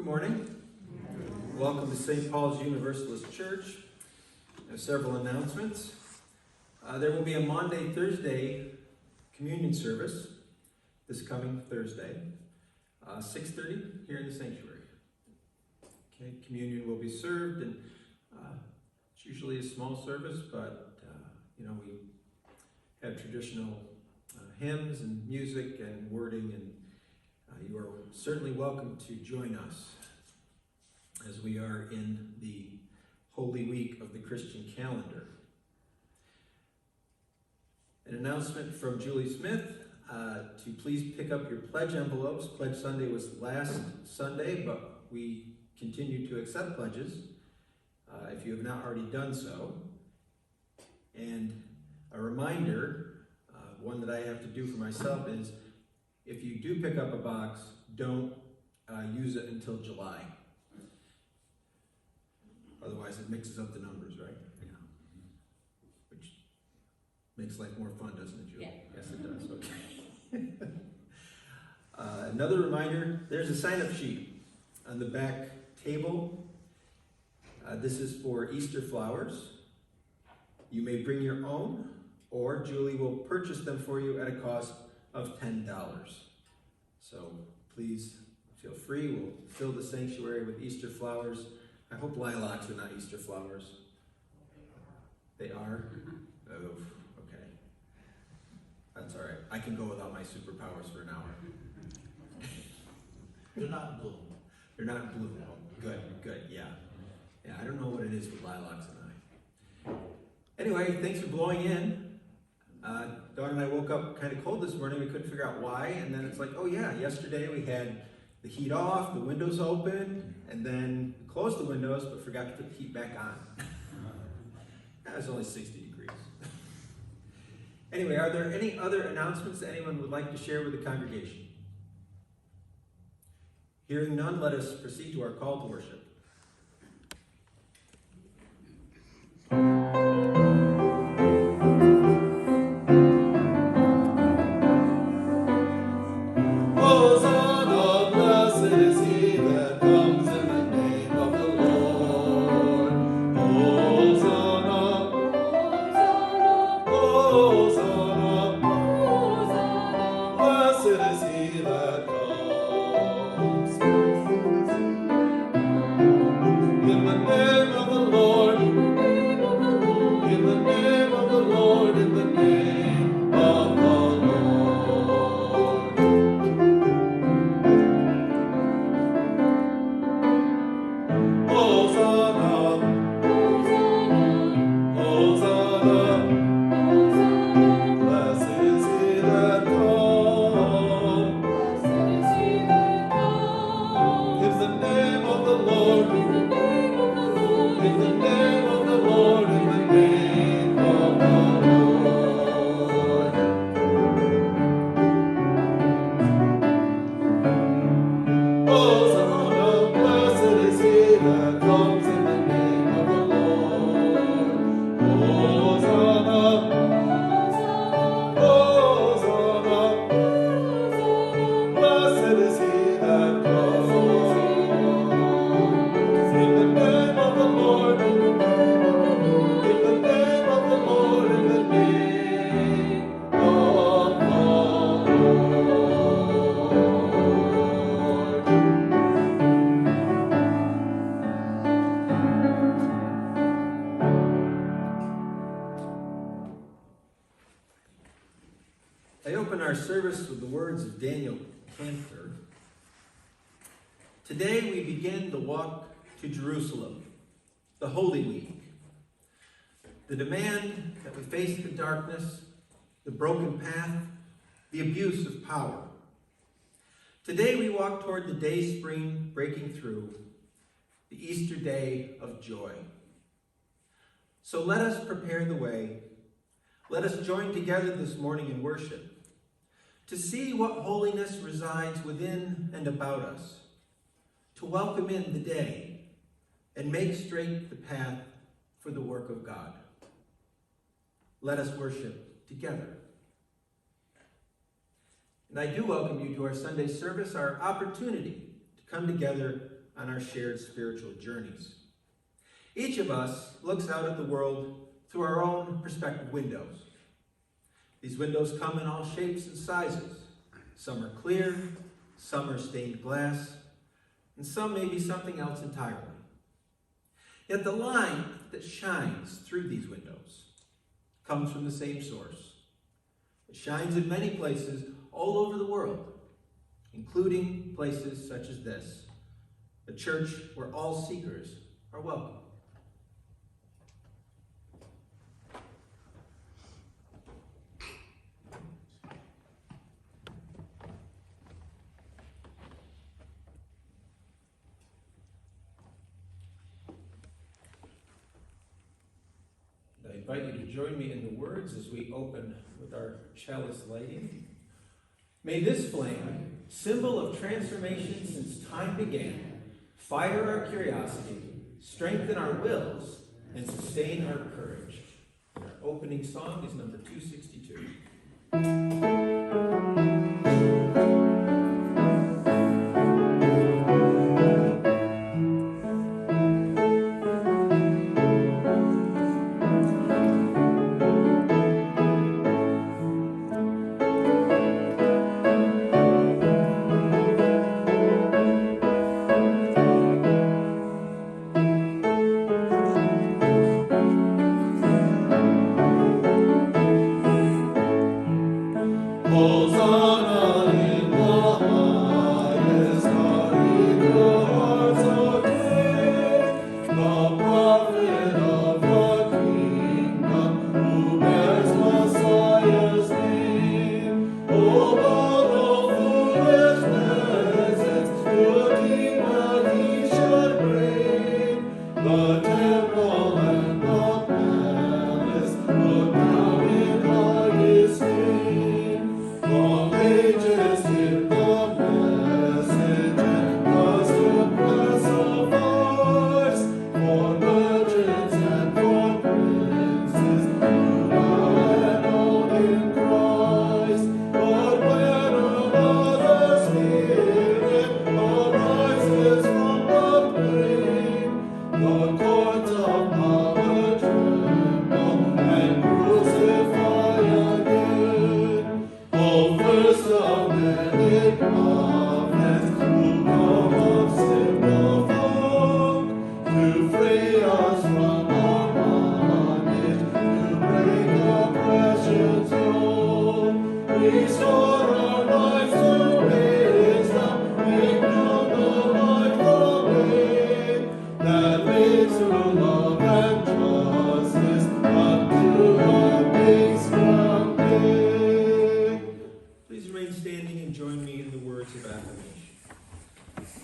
Good morning. Welcome to St. Paul's Universalist Church. I have several announcements. There will be a Maundy, Thursday communion service this coming Thursday, 6:30 here in the sanctuary. Okay, communion will be served, and it's usually a small service, but we have traditional hymns and music and wording, and you are certainly welcome to join us as we are in the Holy Week of the Christian calendar. An announcement from Julie Smith to please pick up your pledge envelopes. Pledge Sunday was last Sunday, but we continue to accept pledges if you have not already done so. And a reminder, one that I have to do for myself, is if you do pick up a box, don't use it until July. Otherwise it mixes up the numbers, right? Yeah. Which makes life more fun, doesn't it, Julie? Yeah. Yes, it does. Okay. Another reminder, there's a sign-up sheet on the back table. This is for Easter flowers. You may bring your own, or Julie will purchase them for you at a cost of $10. So please feel free. We'll fill the sanctuary with Easter flowers. I hope lilacs are not Easter flowers. They are? Oh, okay. That's all right. I can go without my superpowers for an hour. They're not blue. They're not blue. Good, yeah. Yeah, I don't know what it is with lilacs and I. Anyway, thanks for blowing in. Dawn and I woke up kind of cold this morning. We couldn't figure out why, and then it's like, oh yeah, yesterday we had the heat off, the windows open, and then closed the windows, but forgot to put the heat back on. That was only 60 degrees. Anyway, are there any other announcements that anyone would like to share with the congregation? Hearing none, let us proceed to our call to worship. I open our service with the words of Daniel Panther. Today we begin the walk to Jerusalem, the Holy Week. The demand that we face the darkness, the broken path, the abuse of power. Today we walk toward the day spring breaking through, the Easter day of joy. So let us prepare the way. Let us join together this morning in worship to see what holiness resides within and about us, to welcome in the day and make straight the path for the work of God. Let us worship together. And I do welcome you to our Sunday service, our opportunity to come together on our shared spiritual journeys. Each of us looks out at the world through our own perspective windows. These windows come in all shapes and sizes. Some are clear, some are stained glass, and some may be something else entirely. Yet the light that shines through these windows comes from the same source. It shines in many places all over the world, including places such as this, a church where all seekers are welcome. I invite you to join me in the words as we open with our chalice lighting. May this flame, symbol of transformation since time began, fire our curiosity, strengthen our wills, and sustain our courage. Our opening song is number 262.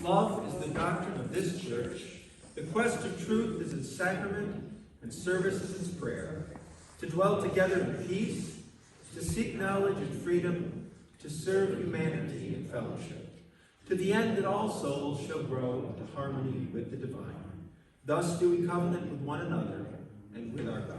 Love is the doctrine of this church. The quest of truth is its sacrament, and service is its prayer. To dwell together in peace, to seek knowledge and freedom, to serve humanity in fellowship, to the end that all souls shall grow into harmony with the divine. Thus do we covenant with one another and with our God.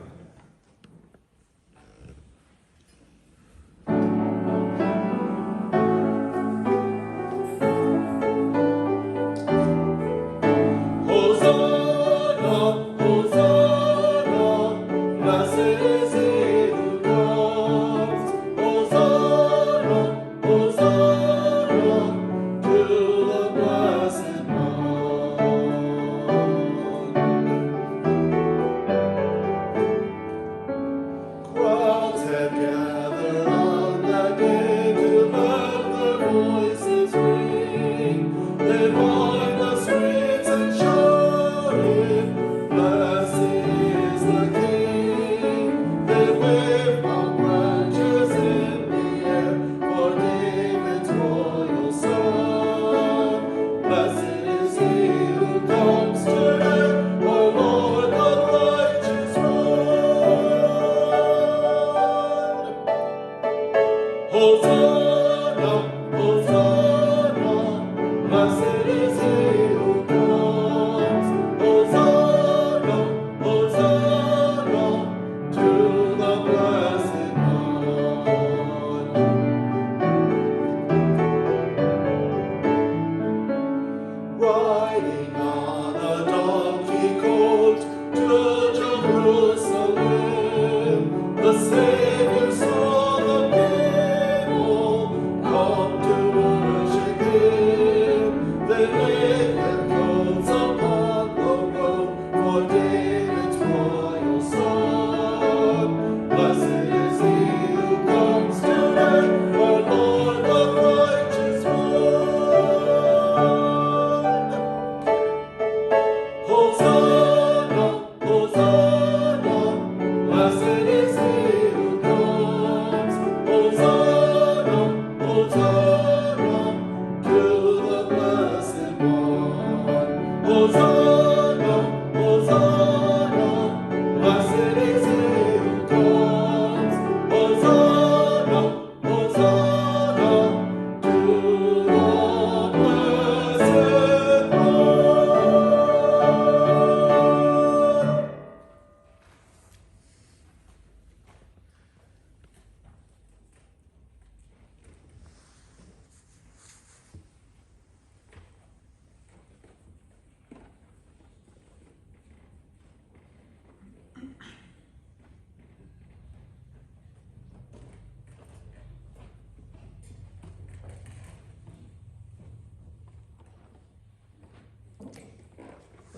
Right. riding on a donkey colt to Jerusalem. The Savior saw the people come to worship Him. They laid their coats upon the road for David's royal son. Blessed is He who comes to earth, our Lord the righteous one. Hosanna, Hosanna, blessed is He who comes. Hosanna, Hosanna, to the Blessed One. Hosanna, Hosanna, blessed is He who comes. Hosanna, Hosanna, to the Blessed One.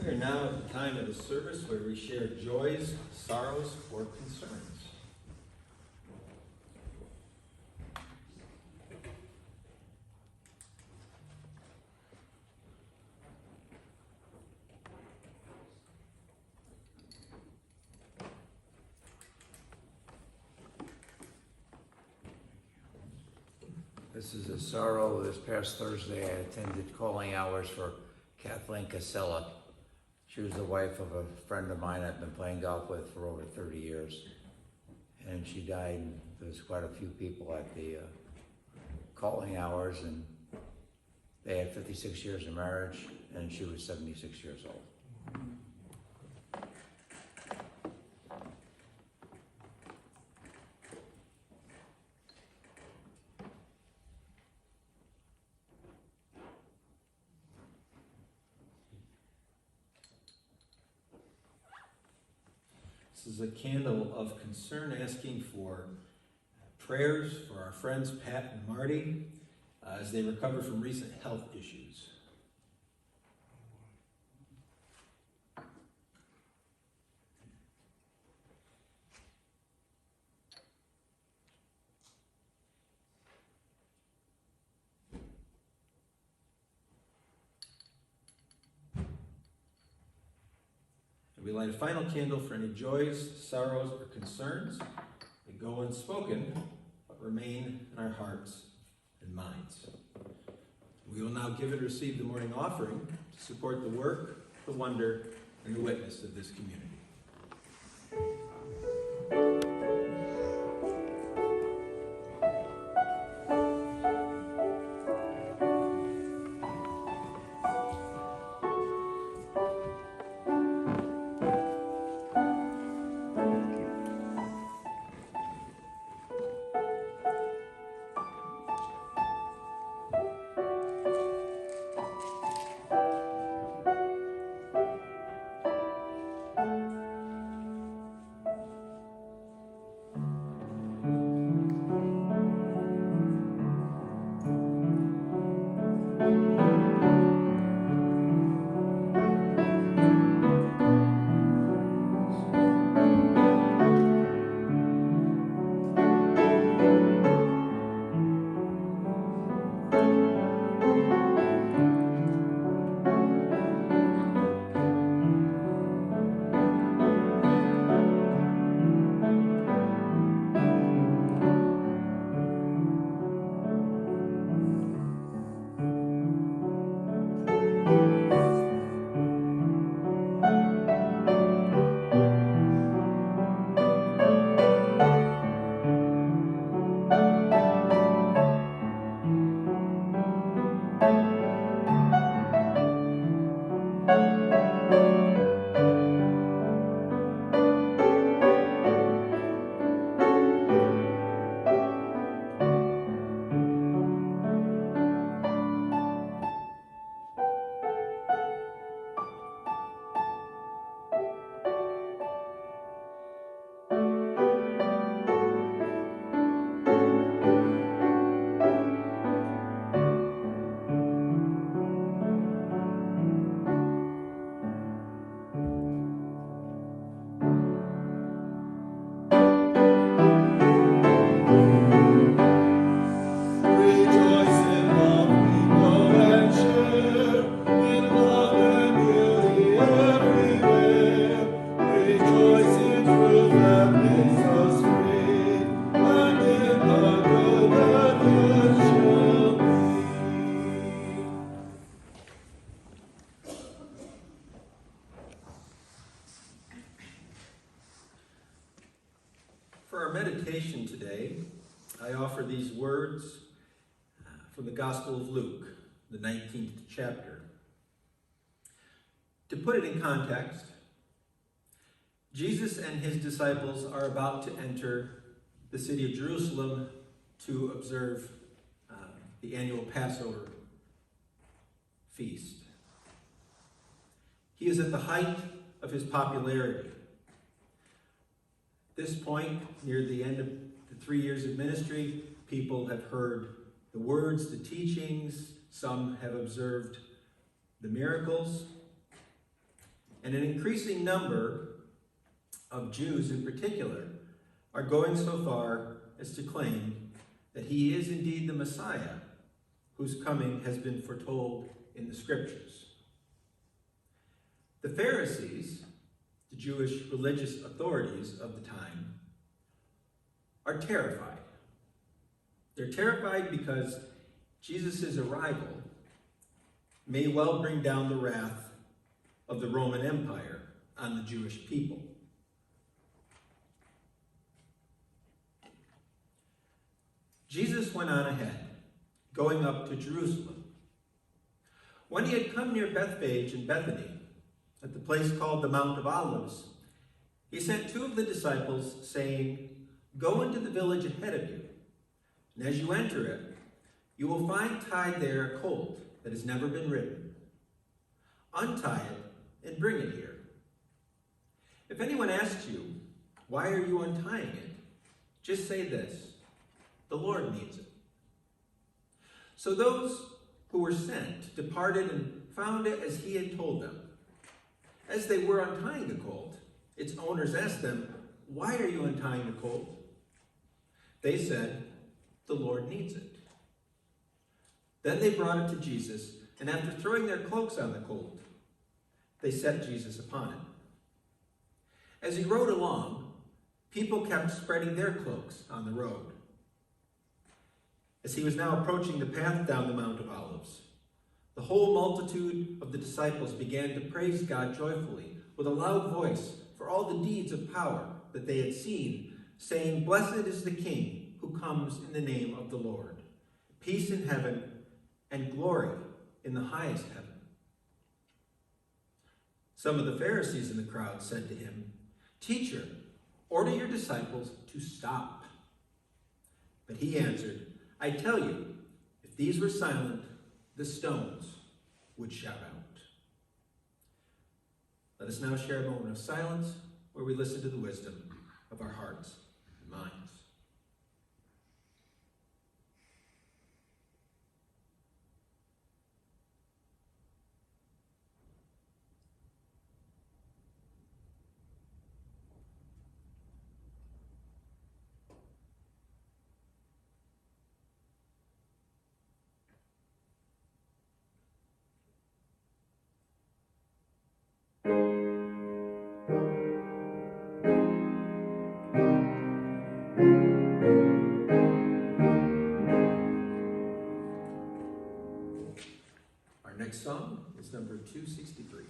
We are now at the time of the service where we share joys, sorrows, or concerns. This is a sorrow. This past Thursday, I attended calling hours for Kathleen Casella. She was the wife of a friend of mine I've been playing golf with for over 30 years. And she died. There was quite a few people at the calling hours, and they had 56 years of marriage, and she was 76 years old. This is a candle of concern asking for prayers for our friends Pat and Marty as they recover from recent health issues. We light a final candle for any joys, sorrows, or concerns that go unspoken, but remain in our hearts and minds. We will now give and receive the morning offering to support the work, the wonder, and the witness of this community. meditation today, I offer these words from the Gospel of Luke, the 19th chapter. To put it in context, Jesus and his disciples are about to enter the city of Jerusalem to observe the annual Passover feast. He is at the height of his popularity. At this point, near the end of the 3 years of ministry, people have heard the words, the teachings, some have observed the miracles, and an increasing number of Jews in particular are going so far as to claim that he is indeed the Messiah whose coming has been foretold in the scriptures. The Pharisees, the Jewish religious authorities of the time, are terrified. They're terrified because Jesus' arrival may well bring down the wrath of the Roman Empire on the Jewish people. Jesus went on ahead, going up to Jerusalem. When he had come near Bethphage and Bethany, at the place called the Mount of Olives, he sent 2 of the disciples, saying, "Go into the village ahead of you, and as you enter it, you will find tied there a colt that has never been ridden. Untie it and bring it here. If anyone asks you, 'Why are you untying it?' just say this, 'The Lord needs it.'" So those who were sent departed and found it as he had told them. As they were untying the colt, its owners asked them, "Why are you untying the colt?" They said, "The Lord needs it." Then they brought it to Jesus, and after throwing their cloaks on the colt, they set Jesus upon it. As he rode along, people kept spreading their cloaks on the road. As he was now approaching the path down the Mount of Olives, the whole multitude of the disciples began to praise God joyfully with a loud voice for all the deeds of power that they had seen, saying, "Blessed is the King who comes in the name of the Lord. Peace in heaven and glory in the highest heaven." Some of the Pharisees in the crowd said to him, "Teacher, order your disciples to stop." But he answered, "I tell you, if these were silent, the stones would shout out." Let us now share a moment of silence where we listen to the wisdom of our hearts and minds. Our next song is number 263.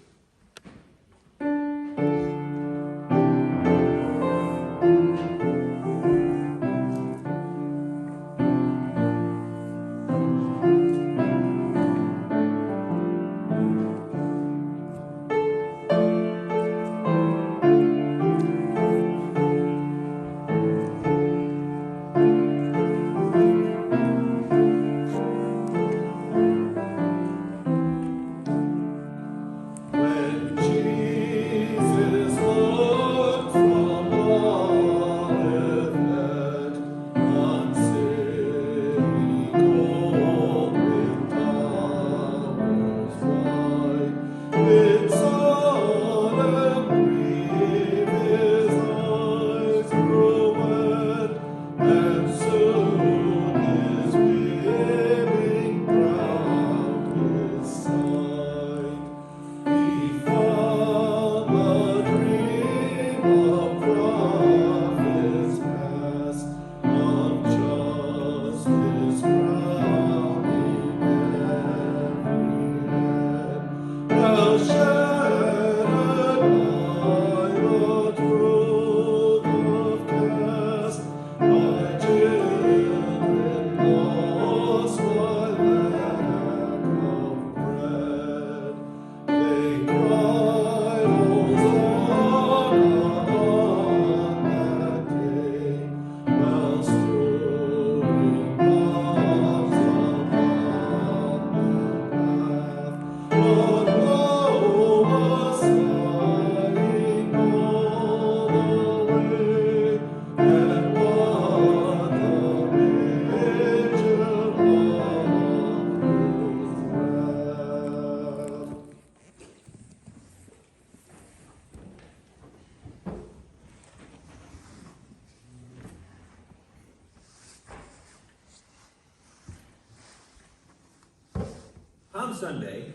Sunday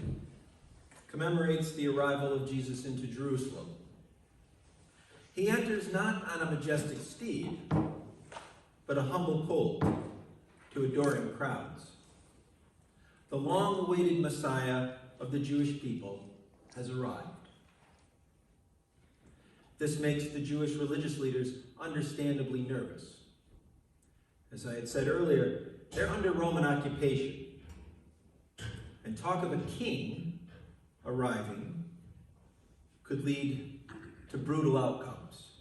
commemorates the arrival of Jesus into Jerusalem. He enters not on a majestic steed, but a humble colt to adoring crowds. The long-awaited Messiah of the Jewish people has arrived. This makes the Jewish religious leaders understandably nervous. As I had said earlier, they're under Roman occupation. And talk of a king arriving could lead to brutal outcomes.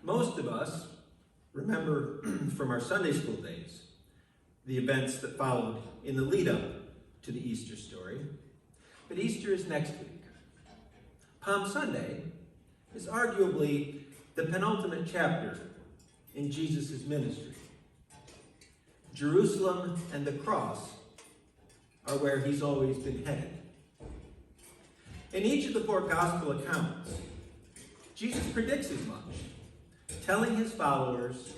Most of us remember from our Sunday school days the events that followed in the lead-up to the Easter story. But Easter is next week. Palm Sunday is arguably the penultimate chapter in Jesus' ministry. Jerusalem and the cross are where he's always been headed. In each of the four gospel accounts, Jesus predicts as much, telling his followers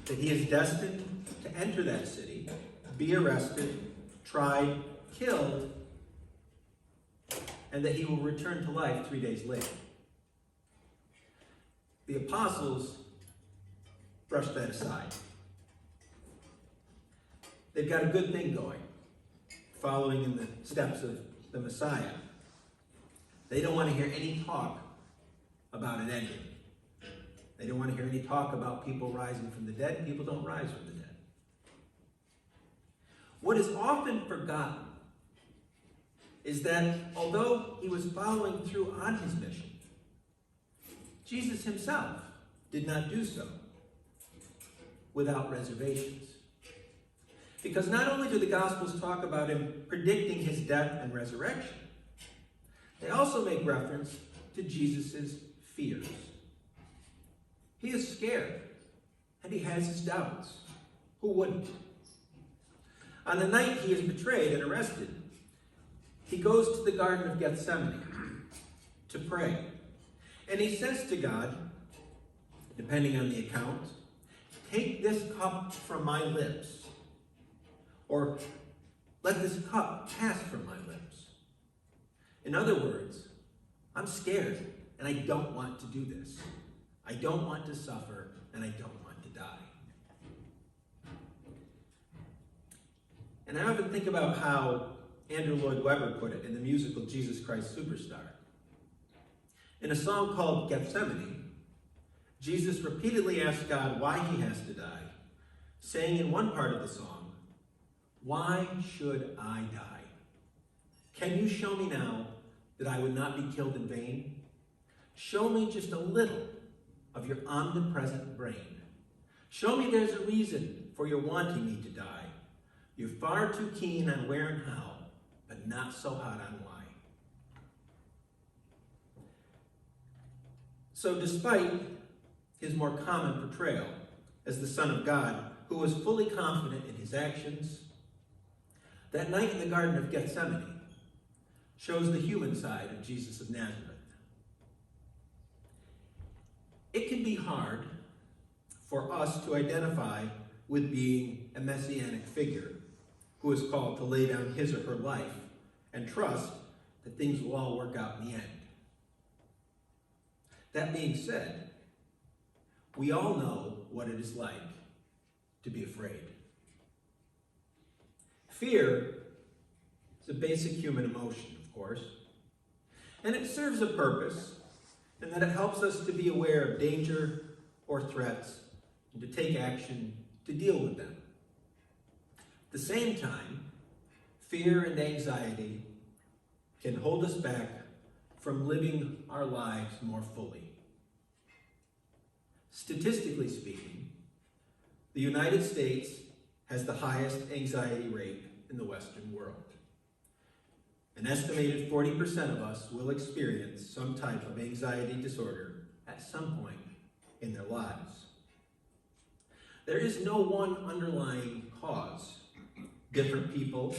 that he is destined to enter that city, be arrested, tried, killed, and that he will return to life 3 days later. The apostles brushed that aside. They've got a good thing going, following in the steps of the Messiah. They don't want to hear any talk about an ending. They don't want to hear any talk about people rising from the dead. People don't rise from the dead. What is often forgotten is that although he was following through on his mission, Jesus himself did not do so without reservations. Because not only do the Gospels talk about him predicting his death and resurrection, they also make reference to Jesus' fears. He is scared, and he has his doubts. Who wouldn't? On the night he is betrayed and arrested, he goes to the Garden of Gethsemane to pray. And he says to God, depending on the account, "Take this cup from my lips," or "Let this cup pass from my lips." In other words, I'm scared, and I don't want to do this. I don't want to suffer, and I don't want to die. And I often think about how Andrew Lloyd Webber put it in the musical Jesus Christ Superstar. In a song called Gethsemane, Jesus repeatedly asks God why he has to die, saying in one part of the song, "Why should I die? Can you show me now that I would not be killed in vain? Show me just a little of your omnipresent brain. Show me there's a reason for your wanting me to die. You're far too keen on where and how, but not so hot on why." So despite his more common portrayal as the Son of God, who was fully confident in his actions, that night in the Garden of Gethsemane shows the human side of Jesus of Nazareth. It can be hard for us to identify with being a messianic figure who is called to lay down his or her life and trust that things will all work out in the end. That being said, we all know what it is like to be afraid. Fear is a basic human emotion, of course, and it serves a purpose in that it helps us to be aware of danger or threats and to take action to deal with them. At the same time, fear and anxiety can hold us back from living our lives more fully. Statistically speaking, the United States has the highest anxiety rate in the Western world. An estimated 40% of us will experience some type of anxiety disorder at some point in their lives. There is no one underlying cause. Different people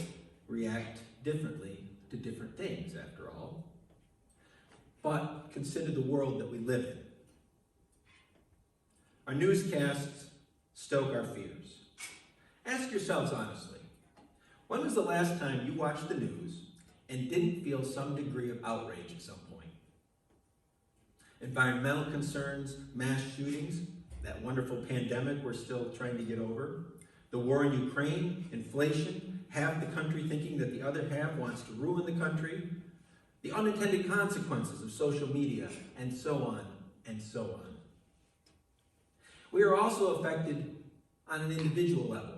react differently to different things, after all. But consider the world that we live in. Our newscasts stoke our fears. Ask yourselves honestly, When was the last time you watched the news and didn't feel some degree of outrage at some point? Environmental concerns, mass shootings, that wonderful pandemic we're still trying to get over, the war in Ukraine, inflation, half the country thinking that the other half wants to ruin the country, the unintended consequences of social media, and so on and so on. We are also affected on an individual level.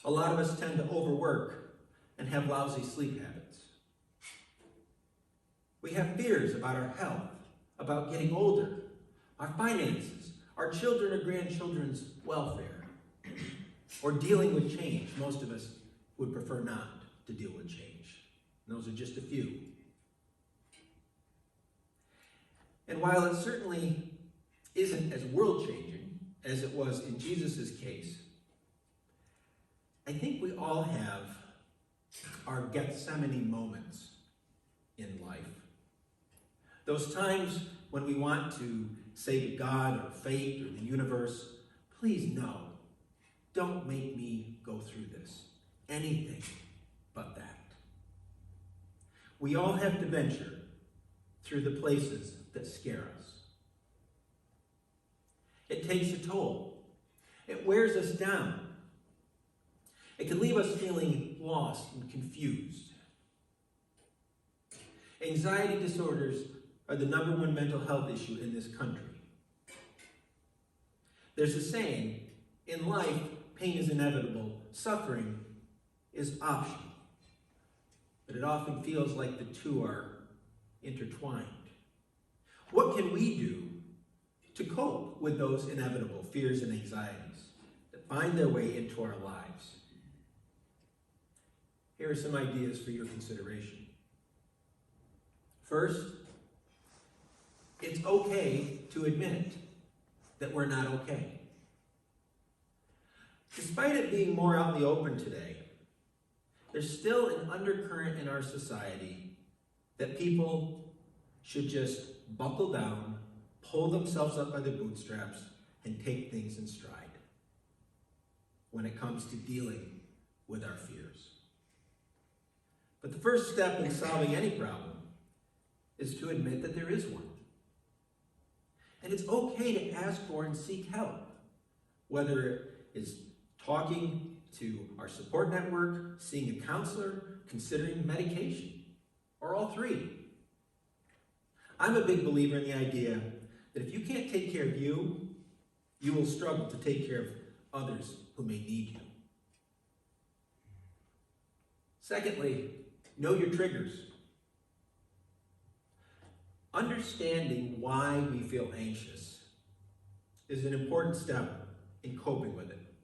A lot of us tend to overwork and have lousy sleep habits. We have fears about our health, about getting older, our finances, our children or grandchildren's welfare, or dealing with change. Most of us would prefer not to deal with change. And those are just a few. And while it certainly isn't as world-changing as it was in Jesus' case, I think we all have our Gethsemane moments in life. Those times when we want to say to God or fate or the universe, please no, don't make me go through this. Anything but that. We all have to venture through the places that scare us. It takes a toll. It wears us down. It can leave us feeling lost and confused. Anxiety disorders are the #1 mental health issue in this country. There's a saying, in life, pain is inevitable, suffering is optional. But it often feels like the two are intertwined. What can we do to cope with those inevitable fears and anxieties that find their way into our lives? Here are some ideas for your consideration. First, it's okay to admit that we're not okay. Despite it being more out in the open today, there's still an undercurrent in our society that people should just buckle down, pull themselves up by the bootstraps, and take things in stride when it comes to dealing with our fears. But the first step in solving any problem is to admit that there is one. And it's okay to ask for and seek help, whether it's talking to our support network, seeing a counselor, considering medication, or all three. I'm a big believer in the idea that if you can't take care of you, you will struggle to take care of others who may need you. Secondly, know your triggers. Understanding why we feel anxious is an important step in coping with it.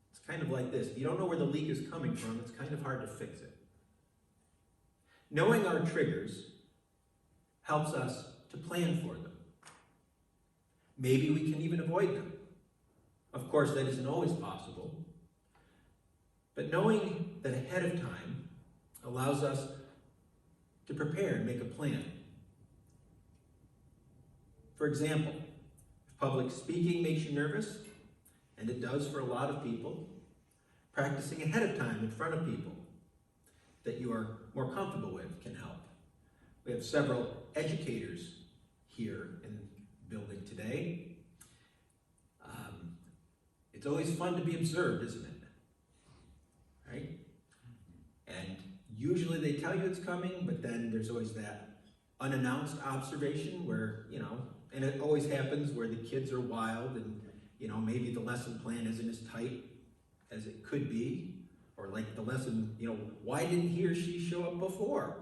It's kind of like this. If you don't know where the leak is coming from, it's kind of hard to fix it. Knowing our triggers helps us to plan for them. Maybe we can even avoid them. Of course, that isn't always possible. But knowing that ahead of time allows us to prepare and make a plan. For example, if public speaking makes you nervous, and it does for a lot of people, practicing ahead of time in front of people that you are more comfortable with can help. We have several educators here in the building today. It's always fun to be observed, isn't it? Right? And usually they tell you it's coming, but then there's always that unannounced observation where, and it always happens where the kids are wild and, maybe the lesson plan isn't as tight as it could be. Or like the lesson, why didn't he or she show up before?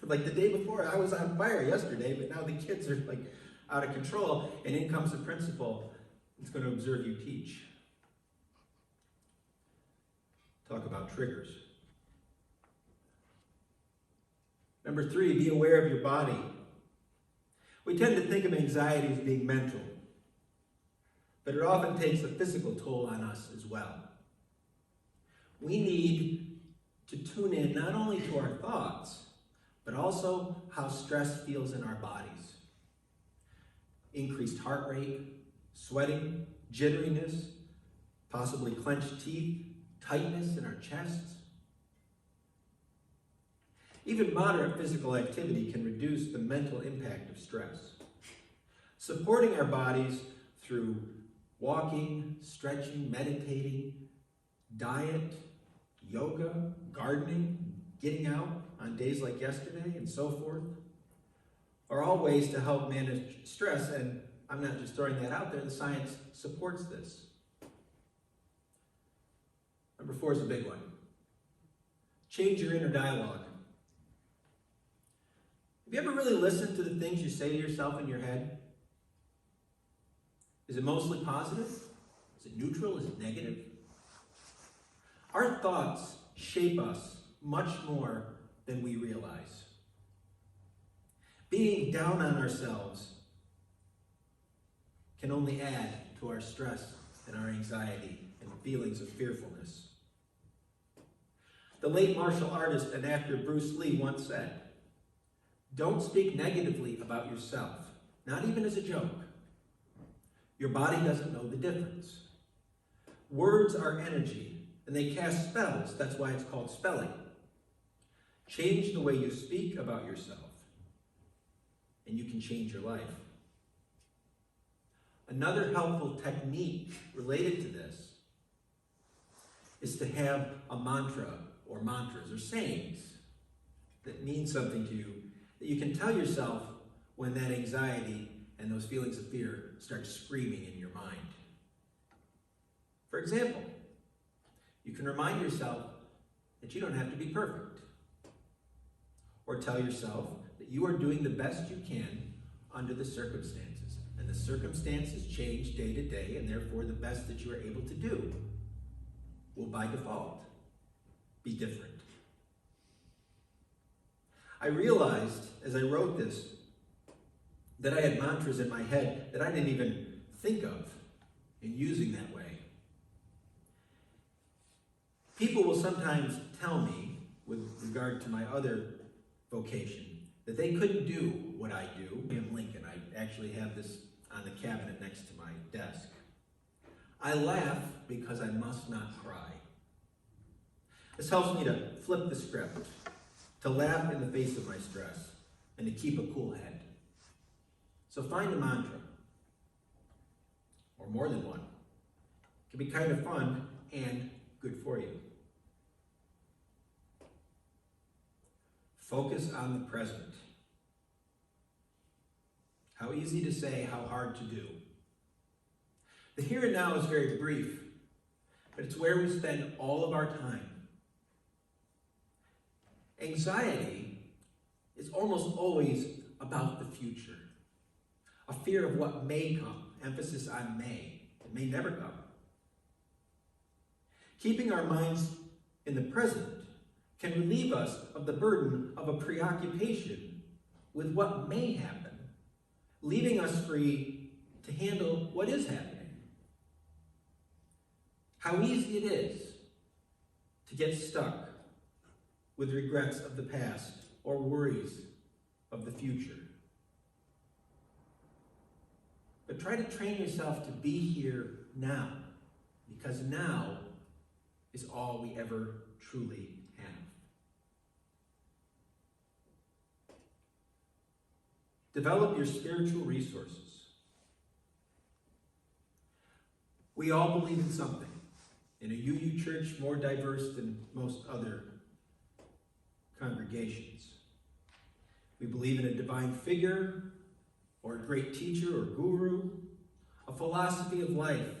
Like the day before, I was on fire yesterday, but now the kids are like out of control, and in comes the principal that's going to observe you teach. Talk about triggers. Number 3, be aware of your body. We tend to think of anxiety as being mental, but it often takes a physical toll on us as well. We need to tune in not only to our thoughts, but also how stress feels in our bodies. Increased heart rate, sweating, jitteriness, possibly clenched teeth, tightness in our chests. Even moderate physical activity can reduce the mental impact of stress. Supporting our bodies through walking, stretching, meditating, diet, yoga, gardening, getting out on days like yesterday, and so forth, are all ways to help manage stress, and I'm not just throwing that out there, the science supports this. Number 4 is a big one. Change your inner dialogue. Have you ever really listened to the things you say to yourself in your head? Is it mostly positive? Is it neutral? Is it negative? Our thoughts shape us much more than we realize. Being down on ourselves can only add to our stress and our anxiety and feelings of fearfulness. The late martial artist and actor Bruce Lee once said, "Don't speak negatively about yourself, not even as a joke. Your body doesn't know the difference. Words are energy, and they cast spells. That's why it's called spelling. Change the way you speak about yourself, and you can change your life." Another helpful technique related to this is to have a mantra or mantras or sayings that mean something to you, that you can tell yourself when that anxiety and those feelings of fear start screaming in your mind. For example, you can remind yourself that you don't have to be perfect, or tell yourself that you are doing the best you can under the circumstances, and the circumstances change day to day, and therefore the best that you are able to do will by default be different. I realized as I wrote this that I had mantras in my head that I didn't even think of in using that way. People will sometimes tell me, with regard to my other vocation, that they couldn't do what I do. Abraham Lincoln, I actually have this on the cabinet next to my desk. I laugh because I must not cry. This helps me to flip the script, to laugh in the face of my stress, and to keep a cool head. So find a mantra, or more than one. It can be kind of fun and good for you. Focus on the present. How easy to say, how hard to do. The here and now is very brief, but it's where we spend all of our time. Anxiety is almost always about the future. A fear of what may come, emphasis on may. It may never come. Keeping our minds in the present can relieve us of the burden of a preoccupation with what may happen, leaving us free to handle what is happening. How easy it is to get stuck with regrets of the past or worries of the future. But try to train yourself to be here now, because now is all we ever truly have. Develop your spiritual resources. We all believe in something. In a UU church more diverse than most other congregations. We believe in a divine figure, or a great teacher or guru, a philosophy of life,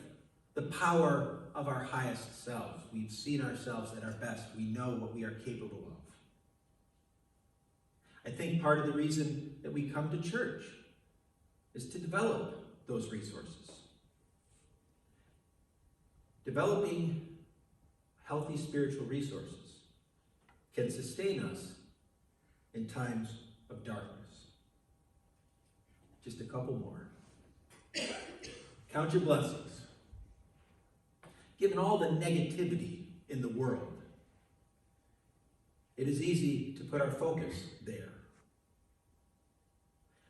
the power of our highest selves. We've seen ourselves at our best. We know what we are capable of. I think part of the reason that we come to church is to develop those resources. Developing healthy spiritual resources can sustain us in times of darkness. Just a couple more. Count your blessings. Given all the negativity in the world, it is easy to put our focus there.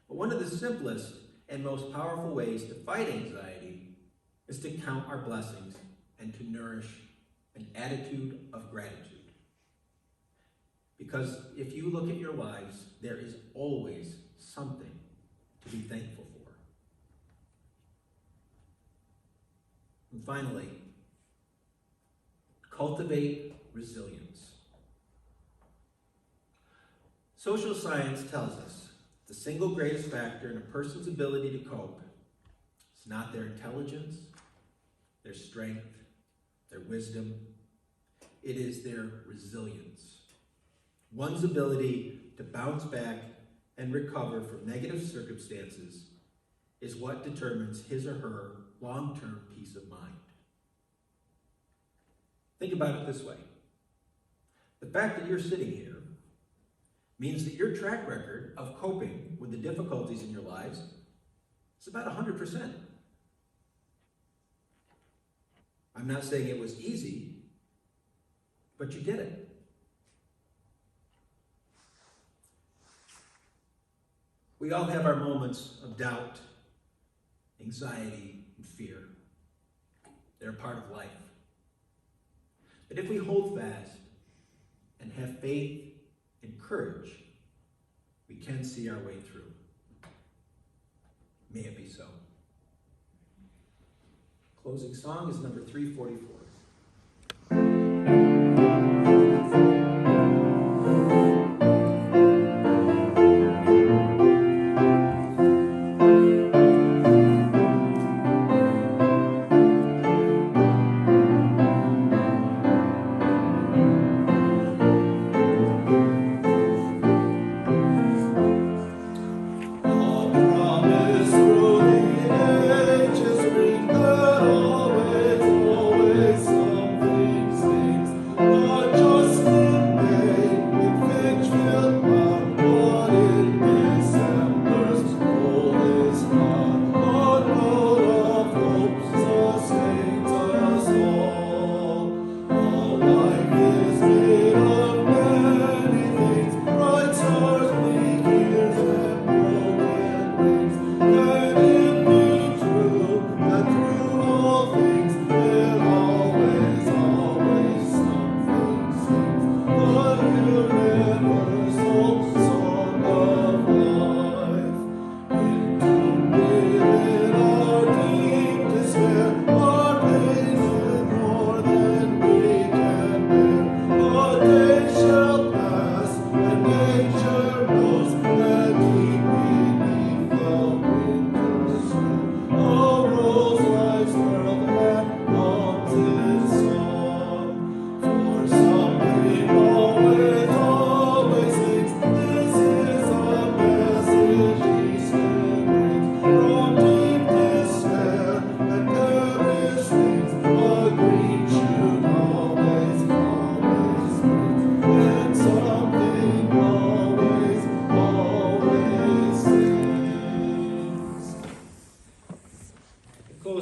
But one of the simplest and most powerful ways to fight anxiety is to count our blessings and to nourish an attitude of gratitude. Because if you look at your lives, there is always something to be thankful for. And finally, cultivate resilience. Social science tells us the single greatest factor in a person's ability to cope is not their intelligence, their strength, their wisdom. It is their resilience. One's ability to bounce back and recover from negative circumstances is what determines his or her long-term peace of mind. Think about it this way. The fact that you're sitting here means that your track record of coping with the difficulties in your lives is about 100%. I'm not saying it was easy, but you did it. We all have our moments of doubt, anxiety, and fear. They're a part of life. But if we hold fast and have faith and courage, we can see our way through. May it be so. Closing song is number 344.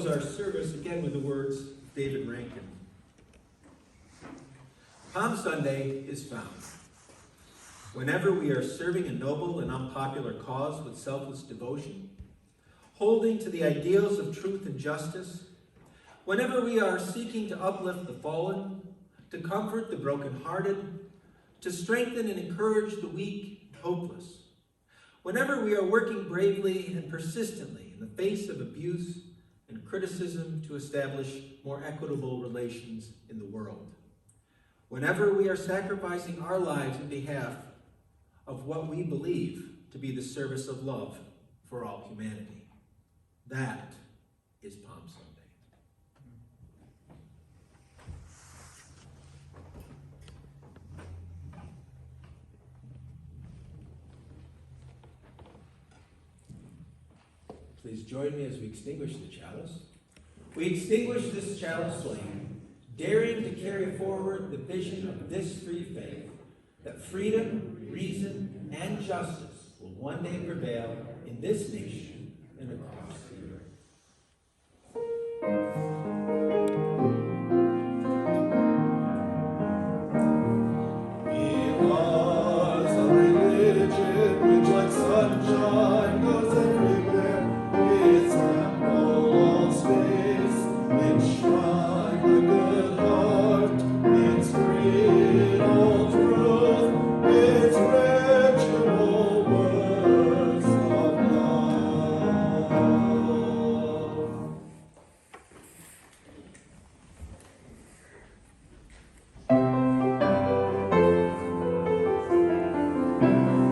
Our service again with the words of David Rankin. Palm Sunday is found whenever we are serving a noble and unpopular cause with selfless devotion, holding to the ideals of truth and justice, whenever we are seeking to uplift the fallen, to comfort the brokenhearted, to strengthen and encourage the weak and hopeless, whenever we are working bravely and persistently in the face of abuse and criticism to establish more equitable relations in the world. Whenever we are sacrificing our lives in behalf of what we believe to be the service of love for all humanity. That is Palm Sunday. Please join me as we extinguish the chalice. We extinguish this chalice flame, daring to carry forward the vision of this free faith, that freedom, reason, and justice will one day prevail in this nation and across the earth. We are a religion which like sunshine goes everywhere. Its temple of space, enshrine the good heart Thank